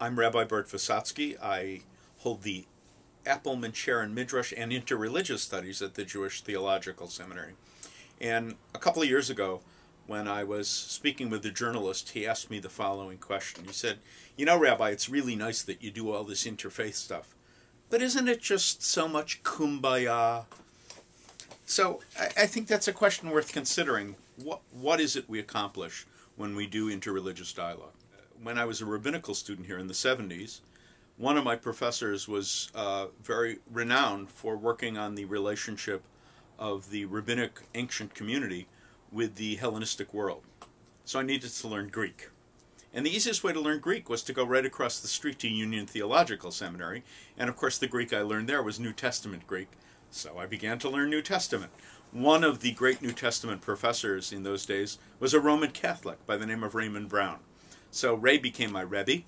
I'm Rabbi Burt Visotzky. I hold the Appelman Chair in Midrash and Interreligious Studies at the Jewish Theological Seminary. And a couple of years ago, when I was speaking with a journalist, he asked me the following question. He said, "You know, Rabbi, it's really nice that you do all this interfaith stuff, but isn't it just so much kumbaya?" So I think that's a question worth considering. What is it we accomplish when we do interreligious dialogue? When I was a rabbinical student here in the 70s, one of my professors was very renowned for working on the relationship of the rabbinic ancient community with the Hellenistic world. So I needed to learn Greek. And the easiest way to learn Greek was to go right across the street to Union Theological Seminary. And of course the Greek I learned there was New Testament Greek. So I began to learn New Testament. One of the great New Testament professors in those days was a Roman Catholic by the name of Raymond Brown. So Ray became my Rebbe,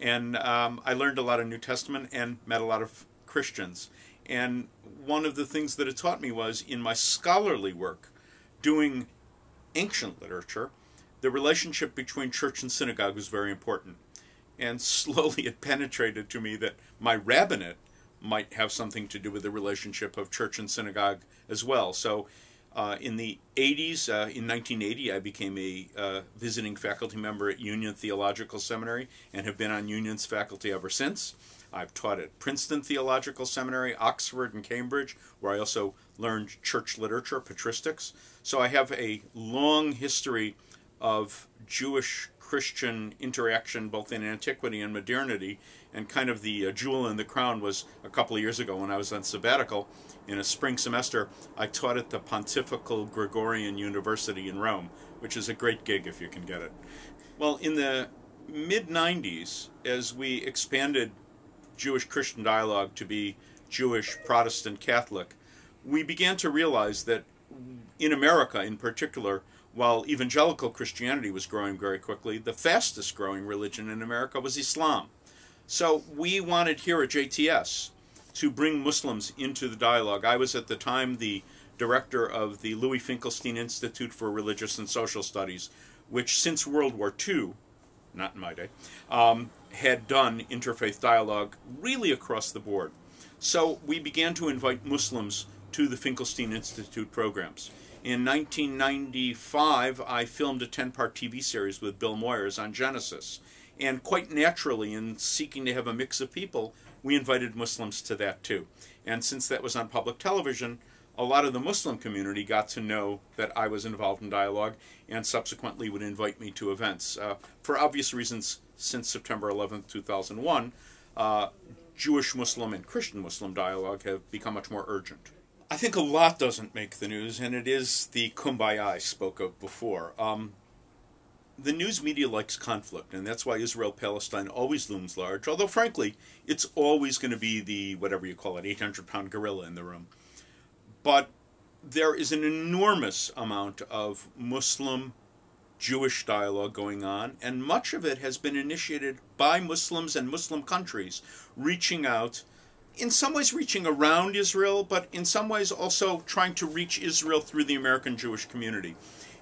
and I learned a lot of New Testament and met a lot of Christians. And one of the things that it taught me was, in my scholarly work, doing ancient literature, the relationship between church and synagogue was very important. And slowly it penetrated to me that my rabbinate might have something to do with the relationship of church and synagogue as well. So in the 80s, in 1980, I became a visiting faculty member at Union Theological Seminary and have been on Union's faculty ever since. I've taught at Princeton Theological Seminary, Oxford, and Cambridge, where I also learned church literature, patristics. So I have a long history of Jewish-Christian interaction both in antiquity and modernity, and kind of the jewel in the crown was a couple of years ago when I was on sabbatical. In a spring semester, I taught at the Pontifical Gregorian University in Rome, which is a great gig if you can get it. Well, in the mid-90s, as we expanded Jewish-Christian dialogue to be Jewish, Protestant, Catholic, we began to realize that in America in particular, while evangelical Christianity was growing very quickly, the fastest growing religion in America was Islam. So we wanted here at JTS to bring Muslims into the dialogue. I was at the time the director of the Louis Finkelstein Institute for Religious and Social Studies, which since World War II, not in my day, had done interfaith dialogue really across the board. So we began to invite Muslims to the Finkelstein Institute programs. In 1995, I filmed a 10-part TV series with Bill Moyers on Genesis. And quite naturally, in seeking to have a mix of people, we invited Muslims to that too. And since that was on public television, a lot of the Muslim community got to know that I was involved in dialogue and subsequently would invite me to events. For obvious reasons, since September 11th, 2001, Jewish-Muslim and Christian-Muslim dialogue have become much more urgent. I think a lot doesn't make the news, and it is the kumbaya I spoke of before. The news media likes conflict, and that's why Israel-Palestine always looms large, although frankly, it's always going to be the, whatever you call it, 800-pound gorilla in the room. But there is an enormous amount of Muslim-Jewish dialogue going on, and much of it has been initiated by Muslims and Muslim countries reaching out, in some ways reaching around Israel, but in some ways also trying to reach Israel through the American Jewish community.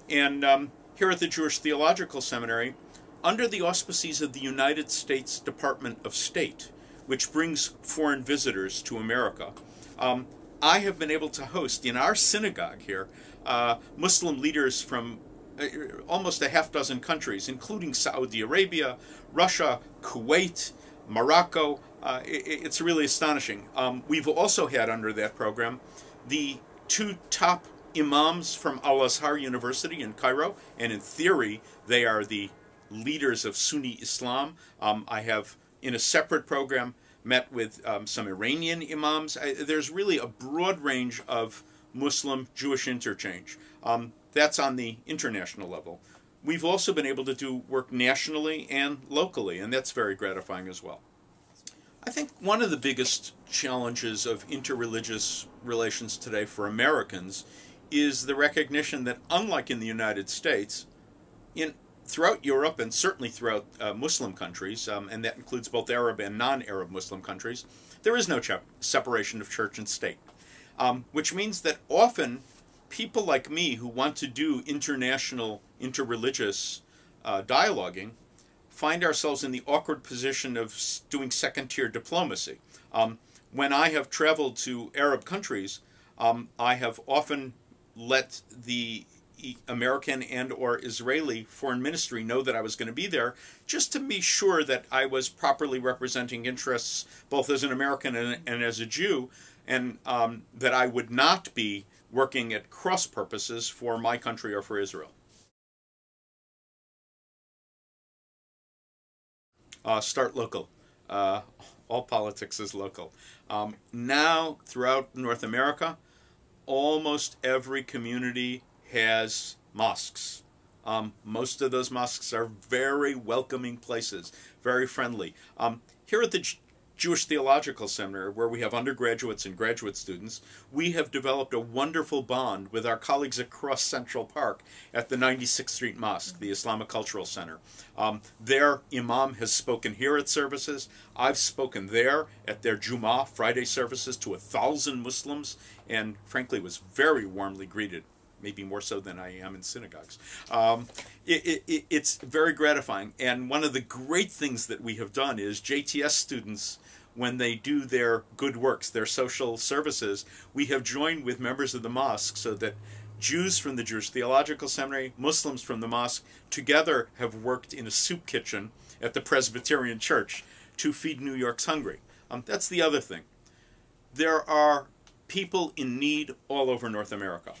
And here at the Jewish Theological Seminary, under the auspices of the United States Department of State, which brings foreign visitors to America, I have been able to host in our synagogue here Muslim leaders from almost a half dozen countries, including Saudi Arabia, Russia, Kuwait, Morocco. It's really astonishing. We've also had under that program the two top imams from Al-Azhar University in Cairo, and in theory they are the leaders of Sunni Islam. I have, in a separate program, met with some Iranian imams. There's really a broad range of Muslim-Jewish interchange. That's on the international level. We've also been able to do work nationally and locally, and that's very gratifying as well. I think one of the biggest challenges of interreligious relations today for Americans is the recognition that, unlike in the United States, throughout Europe and certainly throughout Muslim countries, and that includes both Arab and non-Arab Muslim countries, there is no separation of church and state, which means that often people like me who want to do international, interreligious dialoguing find ourselves in the awkward position of doing second-tier diplomacy. When I have traveled to Arab countries, I have often let the American and or Israeli foreign ministry know that I was going to be there, just to be sure that I was properly representing interests both as an American and as a Jew, and that I would not be working at cross purposes for my country or for Israel. Start local. All politics is local. Now, throughout North America, almost every community has mosques. Most of those mosques are very welcoming places, very friendly. Here at the Jewish Theological Seminary, where we have undergraduates and graduate students, we have developed a wonderful bond with our colleagues across Central Park at the 96th Street Mosque, the Islamic Cultural Center. Their imam has spoken here at services. I've spoken there at their Jummah Friday services to 1,000 Muslims, and frankly was very warmly greeted, maybe more so than I am in synagogues. It's very gratifying, and one of the great things that we have done is JTS students, when they do their good works, their social services, we have joined with members of the mosque so that Jews from the Jewish Theological Seminary, Muslims from the mosque, together have worked in a soup kitchen at the Presbyterian Church to feed New York's hungry. That's the other thing. There are people in need all over North America.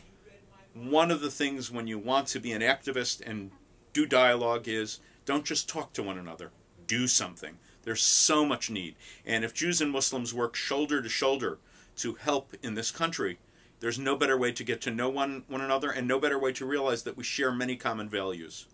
One of the things when you want to be an activist and do dialogue is don't just talk to one another, do something. There's so much need. And if Jews and Muslims work shoulder to shoulder to help in this country, there's no better way to get to know one another and no better way to realize that we share many common values.